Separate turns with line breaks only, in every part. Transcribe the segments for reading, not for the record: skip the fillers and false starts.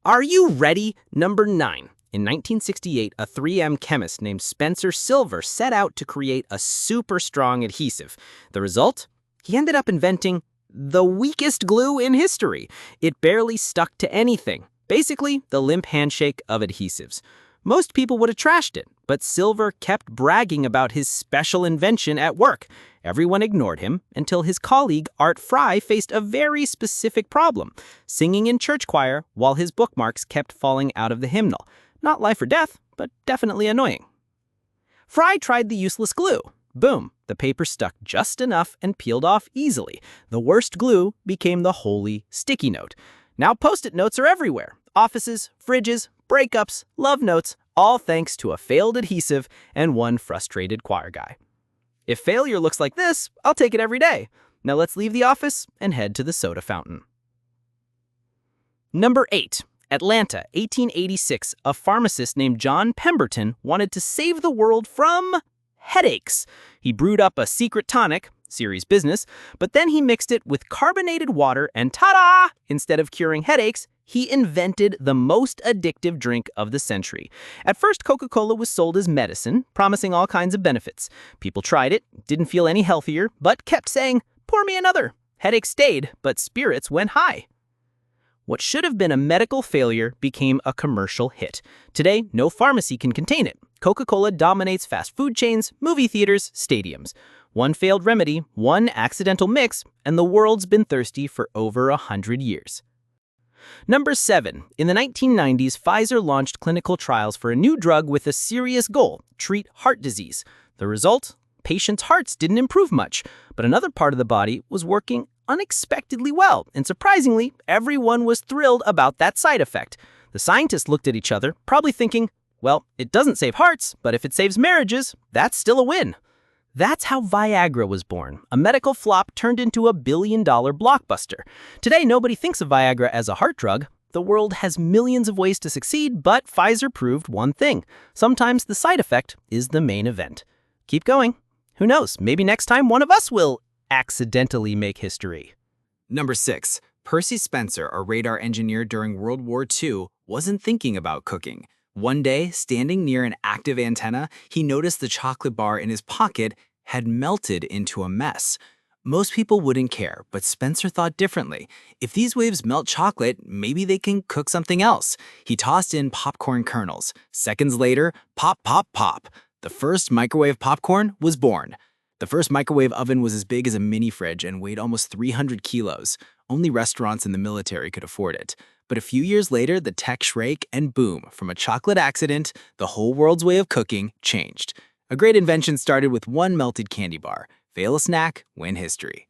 Are you ready? Number 9. In 1968, a 3M chemist named Spencer Silver set out to create a super strong adhesive. The result? He ended up inventing the weakest glue in history. It barely stuck to anything. Basically, the limp handshake of adhesives. Most people would have trashed it, but Silver kept bragging about his special invention at work. Everyone ignored him until his colleague Art Fry faced a very specific problem, singing in church choir while his bookmarks kept falling out of the hymnal. Not life or death, but definitely annoying. Fry tried the useless glue. Boom, the paper stuck just enough and peeled off easily. The worst glue became the holy sticky note. Now Post-it notes are everywhere. Offices, fridges, breakups, love notes, all thanks to a failed adhesive and one frustrated choir guy. If failure looks like this, I'll take it every day. Now let's leave the office and head to the soda fountain. Number 8. Atlanta, 1886. A pharmacist named John Pemberton wanted to save the world from headaches. He brewed up a secret tonic, serious business, but then he mixed it with carbonated water and ta-da! Instead of curing headaches, he invented the most addictive drink of the century. At first, Coca-Cola was sold as medicine, promising all kinds of benefits. People tried it, didn't feel any healthier, but kept saying, "Pour me another." Headaches stayed, but spirits went high. What should have been a medical failure became a commercial hit. Today, no pharmacy can contain it. Coca-Cola dominates fast food chains, movie theaters, stadiums. One failed remedy, one accidental mix, and the world's been thirsty for over 100 years. Number 7. In the 1990s, Pfizer launched clinical trials for a new drug with a serious goal: treat heart disease. The result? Patients' hearts didn't improve much, but another part of the body was working unexpectedly well, and surprisingly, everyone was thrilled about that side effect. The scientists looked at each other, probably thinking, well, it doesn't save hearts, but if it saves marriages, that's still a win. That's how Viagra was born, a medical flop turned into a billion-dollar blockbuster. Today, nobody thinks of Viagra as a heart drug. The world has millions of ways to succeed, but Pfizer proved one thing. Sometimes the side effect is the main event. Keep going. Who knows, maybe next time one of us will accidentally make history.
Number 6. Percy Spencer, a radar engineer during World War II, wasn't thinking about cooking. One day, standing near an active antenna, he noticed the chocolate bar in his pocket had melted into a mess. Most people wouldn't care, but Spencer thought differently. If these waves melt chocolate, maybe they can cook something else. He tossed in popcorn kernels. Seconds later, pop, pop, pop. The first microwave popcorn was born. The first microwave oven was as big as a mini fridge and weighed almost 300 kilos. Only restaurants in the military could afford it. But a few years later, the tech shrank and boom, from a chocolate accident, the whole world's way of cooking changed. A great invention started with one melted candy bar. Fail a snack, win history.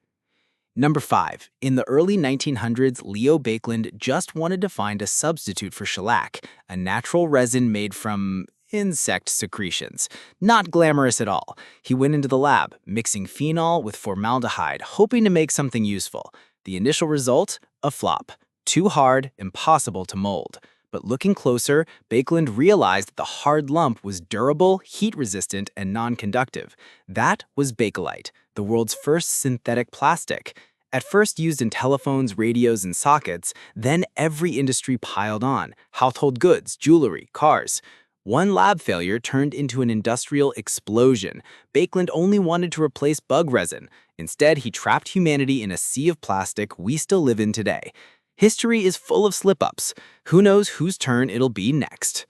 Number 5. In the early 1900s, Leo Baekeland just wanted to find a substitute for shellac, a natural resin made from insect secretions. Not glamorous at all. He went into the lab, mixing phenol with formaldehyde, hoping to make something useful. The initial result? A flop. Too hard, impossible to mold. But looking closer, Baekeland realized that the hard lump was durable, heat-resistant, and non-conductive. That was Bakelite, the world's first synthetic plastic. At first used in telephones, radios, and sockets, then every industry piled on: household goods, jewelry, cars. One lab failure turned into an industrial explosion. Baekeland only wanted to replace bug resin. Instead, he trapped humanity in a sea of plastic we still live in today. History is full of slip-ups. Who knows whose turn it'll be next?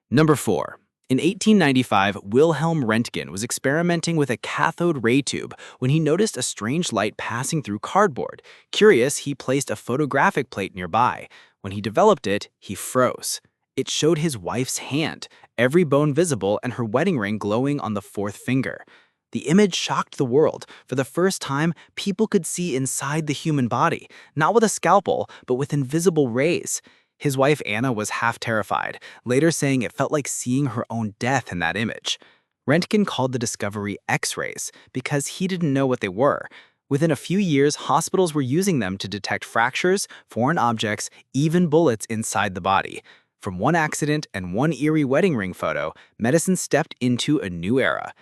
Number 4. In 1895, Wilhelm Röntgen was experimenting with a cathode ray tube when he noticed a strange light passing through cardboard. Curious, he placed a photographic plate nearby. When he developed it, he froze. It showed his wife's hand, every bone visible, and her wedding ring glowing on the fourth finger. The image shocked the world. For the first time, people could see inside the human body, not with a scalpel, but with invisible rays. His wife Anna was half terrified, later saying it felt like seeing her own death in that image. Röntgen called the discovery X-rays because he didn't know what they were. Within a few years, hospitals were using them to detect fractures, foreign objects, even bullets inside the body. From one accident and one eerie wedding ring photo, medicine stepped into a new era.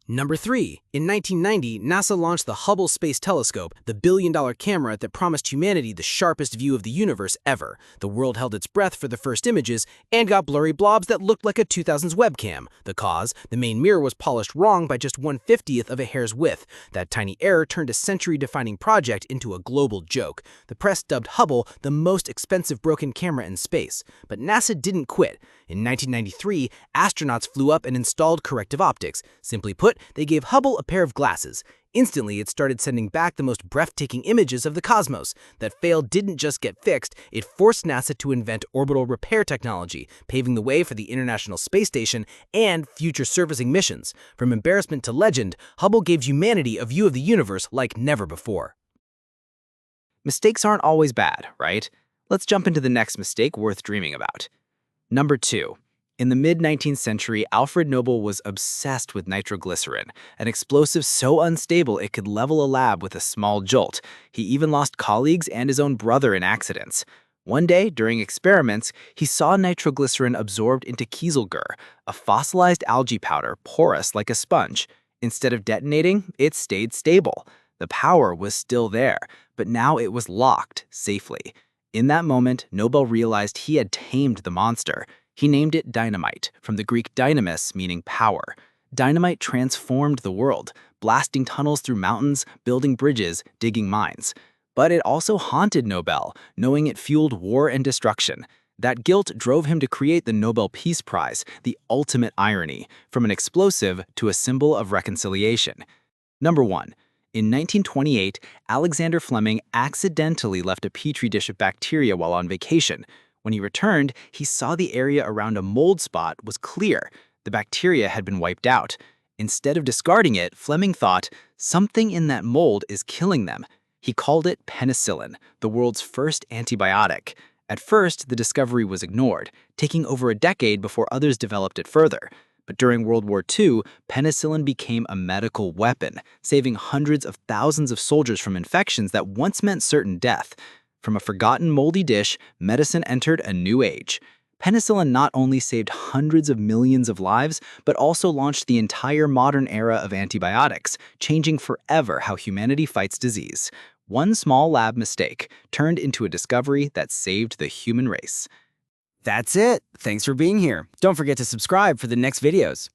Number 3. In 1990, NASA launched the Hubble Space Telescope, the billion-dollar camera that promised humanity the sharpest view of the universe ever. The world held its breath for the first images and got blurry blobs that looked like a 2000s webcam. The cause? The main mirror was polished wrong by just 1/50th of a hair's width. That tiny error turned a century-defining project into a global joke. The press dubbed Hubble the most expensive broken camera in space. But NASA didn't quit. In 1993, astronauts flew up and installed corrective optics. Simply put, they gave Hubble a pair of glasses. Instantly, it started sending back the most breathtaking images of the cosmos. That fail didn't just get fixed, it forced NASA to invent orbital repair technology, paving the way for the International Space Station and future surfacing missions. From embarrassment to legend, Hubble gave humanity a view of the universe like never before.
Mistakes aren't always bad, right? Let's jump into the next mistake worth dreaming about. Number 2. In the mid-19th century, Alfred Nobel was obsessed with nitroglycerin, an explosive so unstable it could level a lab with a small jolt. He even lost colleagues and his own brother in accidents. One day, during experiments, he saw nitroglycerin absorbed into kieselguhr, a fossilized algae powder porous like a sponge. Instead of detonating, it stayed stable. The power was still there, but now it was locked safely. In that moment, Nobel realized he had tamed the monster. He named it dynamite, from the Greek dynamis, meaning power. Dynamite transformed the world, blasting tunnels through mountains, building bridges, digging mines. But it also haunted Nobel, knowing it fueled war and destruction. That guilt drove him to create the Nobel Peace Prize, the ultimate irony, from an explosive to a symbol of reconciliation. Number 1. In 1928, Alexander Fleming accidentally left a petri dish of bacteria while on vacation. When he returned, he saw the area around a mold spot was clear. The bacteria had been wiped out. Instead of discarding it, Fleming thought, something in that mold is killing them. He called it penicillin, the world's first antibiotic. At first, the discovery was ignored, taking over a decade before others developed it further. But during World War II, penicillin became a medical weapon, saving hundreds of thousands of soldiers from infections that once meant certain death. From a forgotten moldy dish, medicine entered a new age. Penicillin not only saved hundreds of millions of lives, but also launched the entire modern era of antibiotics, changing forever how humanity fights disease. One small lab mistake turned into a discovery that saved the human race.
That's it. Thanks for being here. Don't forget to subscribe for the next videos.